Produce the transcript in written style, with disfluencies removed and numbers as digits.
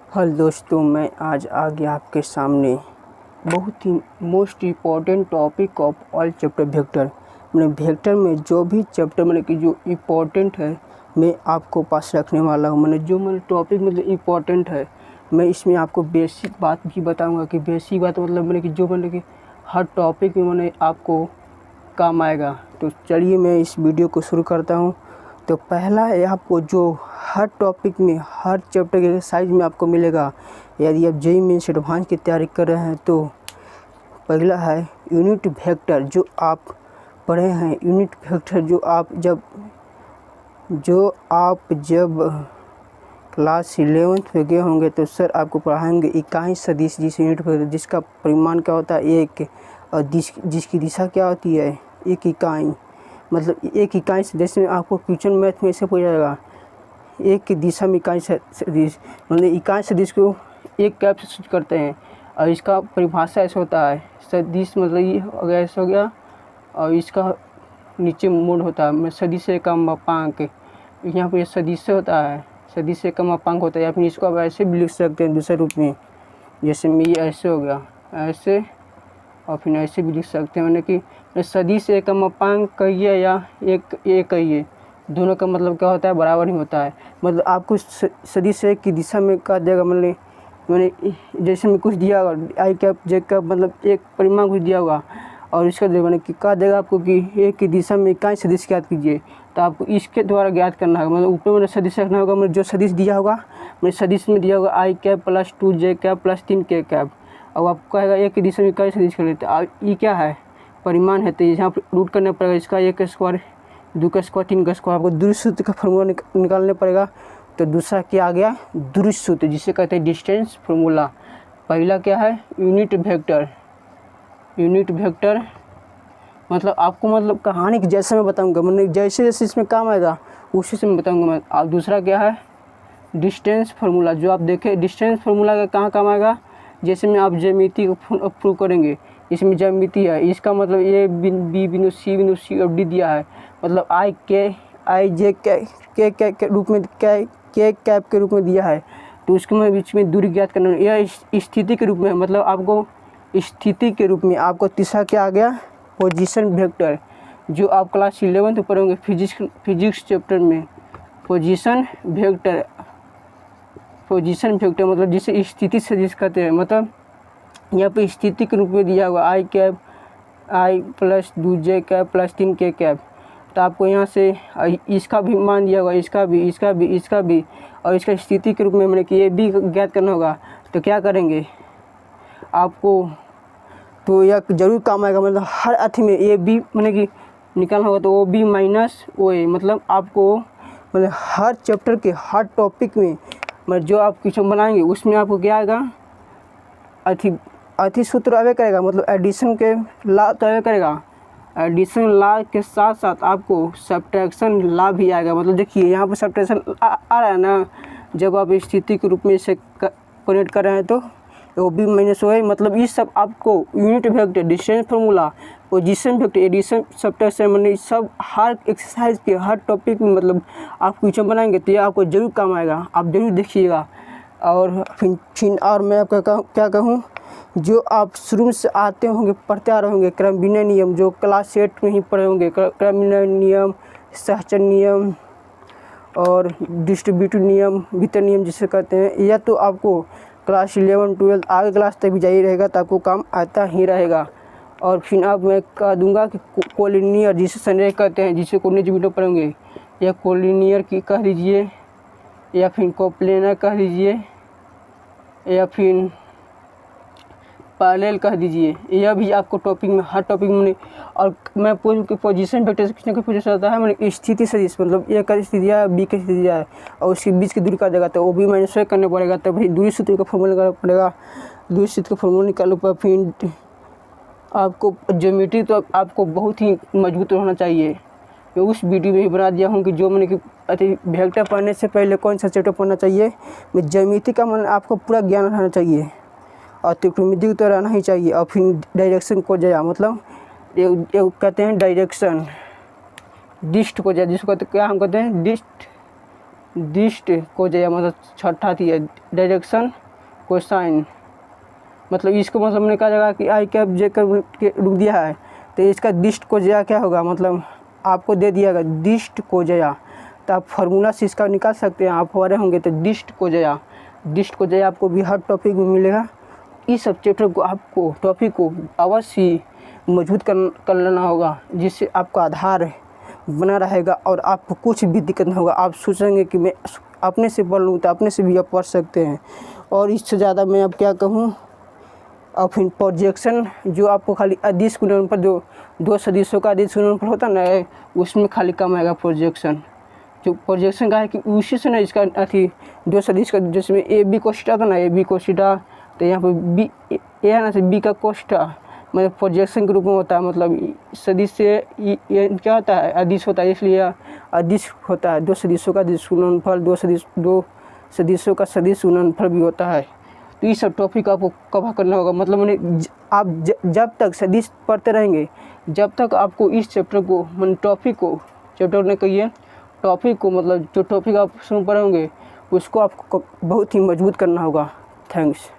Hello दोस्तों, मैं आज आ गया आपके सामने बहुत ही most important topic of all chapter vector. मैंने वेक्टर में जो भी चैप्टर मैंने कि जो इम्पोर्टेंट है मैं आपको पास रखने वाला हूँ। मैंने टॉपिक मतलब इम्पोर्टेंट है, मैं इसमें आपको बेसिक बात भी बताऊँगा कि बेसिक बात मतलब मैंने कि हर टॉपिक में मैंने आपको काम आएगा। तो चलिए मैं इस वीडियो को शुरू करता हूँ। तो पहला है आपको जो हर टॉपिक में हर चैप्टर के एक्सरसाइज में आपको मिलेगा। यदि आप जेईई मेंस एडवांस की तैयारी कर रहे हैं तो पहला है यूनिट वेक्टर। जो आप पढ़े हैं यूनिट वेक्टर, जो आप जब क्लास 11th में गए होंगे तो सर आपको पढ़ाएंगे इकाई सदिश जिस यूनिट वेक्टर जिसका परिमाण क्या होता है एक, और जिसकी दिशा क्या होती है एक इकाई। मतलब एक इकाई से जैसे आपको क्वेश्चन मैथ में ऐसे पूछा जाएगा एक की दिशा में इकाई सदिश, मतलब इकाई सदिश को एक कैप से सूचित करते हैं। और इसका परिभाषा ऐसा होता है सदिश मतलब ये अगर ऐसा हो गया और इसका नीचे मोड होता है मैं सदिश से कम मापांक, यहाँ पर सदिश से होता है सदिश से कम मापांक होता है। या फिर इसको आप ऐसे भी लिख सकते हैं दूसरे रूप में, जैसे में ये ऐसे हो गया ऐसे, और फिर ऐसे भी लिख सकते हैं मैंने कि सदिश से कम मापांक कहिए या एक कहिए, दोनों का मतलब क्या होता है बराबर ही होता है। मतलब आपको सदिश से की दिशा में क्या देगा, मैंने जैसे में कुछ दिया होगा आई कैप जे कैप मतलब एक परिमाण कुछ दिया होगा और इसका मैंने कि क्या देगा आपको कि एक की दिशा में इकाई सदिश ज्ञात कीजिए। तो आपको इसके द्वारा ज्ञात करना होगा, मतलब ऊपर मैंने सदिश रखना होगा। मैंने जो सदिश दिया होगा मैंने सदिश में दिया होगा आई कैप प्लस 2 जे कैप प्लस 3 के कैप। अब आपको कहेगा एक की दिशा में इकाई सदिश कर लेते हैं। ये क्या है परिमाण है, तो यहाँ पर रूट करना पड़ेगा इसका एक स्क्वायर 2 का स्क्वायर 3 का स्क्वायर। आपको दूरी सूत्र का फॉर्मूला निकालना पड़ेगा। तो दूसरा क्या आ गया दूरी सूत्र जिसे कहते हैं डिस्टेंस फॉर्मूला। पहला क्या है यूनिट वेक्टर। यूनिट वेक्टर मतलब आपको मतलब कहानी की जैसे मैं बताऊंगा, मैंने जैसे जैसे इसमें काम आएगा उसी से मैं बताऊंगा मैं। आप दूसरा क्या है डिस्टेंस फार्मूला। जो आप देखें डिस्टेंस फार्मूला का कहाँ काम आएगा, जैसे में आप ज्यामिति को प्रूव करेंगे। इसमें ज्यामिति है, इसका मतलब ए बी बिंदु सी और डी दिया है, मतलब आई जे के रूप में के कैप के रूप में दिया है। तो उसके में बीच में दूरी ज्ञात करना है। यह स्थिति के रूप में, मतलब आपको स्थिति के रूप में आपको तीसरा क्या आ गया पोजीशन वेक्टर। जो आप क्लास 11th पढ़ोगे फिजिक्स चैप्टर में पोजीशन वेक्टर मतलब जिसे स्थिति से जिस कहते हैं, मतलब यहाँ पे स्थिति के रूप में दिया हुआ आई कैप आई प्लस 2 जे कैप प्लस 3 के कैप। तो आपको यहाँ से इसका भी मान दिया होगा, इसका भी और इसका स्थिति के रूप में मैंने कि ये भी ज्ञात करना होगा। तो क्या करेंगे आपको, तो यह जरूर काम आएगा। मतलब हर अथी में ये भी मैंने कि निकालना होगा, तो वो बी माइनस ओ ए। मतलब आपको मतलब हर चैप्टर के हर टॉपिक में मतलब जो आप क्वेश्चन बनाएंगे उसमें आपको क्या आएगा अथी सूत्र आवे करेगा, मतलब एडिशन के ला तो आवे करेगा। एडिशन ला के साथ साथ आपको सब्ट्रैक्शन ला भी आएगा। मतलब देखिए यहाँ पर सब्ट्रैक्शन आ रहा है ना, जब आप स्थिति के रूप में इसे कनेक्ट कर रहे हैं तो वो बी माइनस ओ है। मतलब ये सब आपको unit vector distance formula position vector addition subtraction मतलब सब हर एक्सरसाइज के हर टॉपिक में मतलब आप क्वेश्चन बनाएंगे तो ये आपको जरूर काम आएगा, आप जरूर देखिएगा। और फिर और मैं आपका क्या कहूँ, जो आप शुरू से आते होंगे पढ़ते आ रहे होंगे क्रम विनय नियम, जो क्लास 8 में ही पढ़े होंगे क्रम विनय नियम, सहचर नियम और डिस्ट्रीब्यूटिव नियम, वितरण नियम जिसे कहते हैं, या तो आपको क्लास 11 12 आगे क्लास तक भी जारी रहेगा तो आपको काम आता ही रहेगा। और फिर अब मैं कह दूंगा कि कोलिनियर जिसे संरेख कहते हैं, जिसे कोलिनियर वीडियो पढ़ेंगे, या कोलिनियर की कह लीजिए या फिर कोप्लेनर कह लीजिए या फिर पैरेलल कह दीजिए। यह भी आपको टॉपिक में हर टॉपिक में। और मैं पोजीशन वेक्टर से किसी को पूछा जाता है मैंने स्थिति सदिश, मतलब ए का स्थिति दिया है बी का स्थिति दिया है और उसके बीच की दूरी का देगा तो वो भी माइनस करना पड़ेगा। तब भाई दूरी सूत्र का फॉर्मूला निकालना पड़ेगा। दूरी सूत्र का फॉर्मूला निकालो पर फिर आपको ज्योमेट्री तो आपको बहुत ही मजबूत होना चाहिए। मैं उस वीडियो में ही बना दिया हूँ कि जो मैंने कि वेक्टर पढ़ने से पहले कौन सा चैप्टर पढ़ना चाहिए। मैं ज्योमेट्री का मन आपको पूरा ज्ञान रहना चाहिए और त्रिकोणमिति तो रहना ही चाहिए। और फिर डायरेक्शन को जाया, मतलब ये कहते हैं डायरेक्शन डिस्ट को जाए, जिसको क्या हम कहते हैं दिस्ट कोजेया मतलब छठा थी है डायरेक्शन कोसाइन, मतलब इसको मतलब हमने कहा जगह कि आई कैप जे कर के रुक दिया है तो इसका दिस्ट कोजेया क्या होगा, मतलब आपको दे दिया गया दिस्ट कोजेया, तो आप फार्मूला से इसका निकाल सकते हैं। आप पढ़े होंगे तो दिस्ट कोजेया आपको भी हर टॉपिक में मिलेगा। इस सब चैप्टर को आपको टॉपिक को अवश्य मजबूत कर लेना होगा, जिससे आपका आधार बना रहेगा और आपको कुछ भी दिक्कत नहीं होगा। आप सोचेंगे कि मैं अपने से पढ़ लूँ, तो अपने से भी आप पढ़ सकते हैं। और इससे ज़्यादा मैं अब क्या कहूँ। और फिर प्रोजेक्शन जो आपको खाली अदिश गुणनफल पर जो दो सदिशों का अदिश गुणनफल होता है ना, उसमें खाली कम आएगा प्रोजेक्शन। जो प्रोजेक्शन का है कि उसी से ना इसका अथी दो सदिश का, जिसमें ए बी कोष्टा था ना, ए बी कोष्टा, तो यहाँ पर बी ए है ना से बी का कोष्टा मतलब प्रोजेक्शन के रूप में होता है। मतलब सदिश से ये क्या होता है, अदिश होता है, इसलिए अदिश होता है। दो सदिशों का अदिश गुणनफल, दो सदिशों का सदिश गुणनफल भी होता है। तो ये सब टॉपिक आपको कवर करना होगा। मतलब मैंने आप जब तक सदिश पढ़ते रहेंगे, जब तक आपको इस चैप्टर को मतलब टॉपिक को, चैप्टर ने कहिए टॉपिक को, मतलब जो टॉपिक आप उसमें पढ़ोगे उसको आपको बहुत ही मजबूत करना होगा। थैंक्स।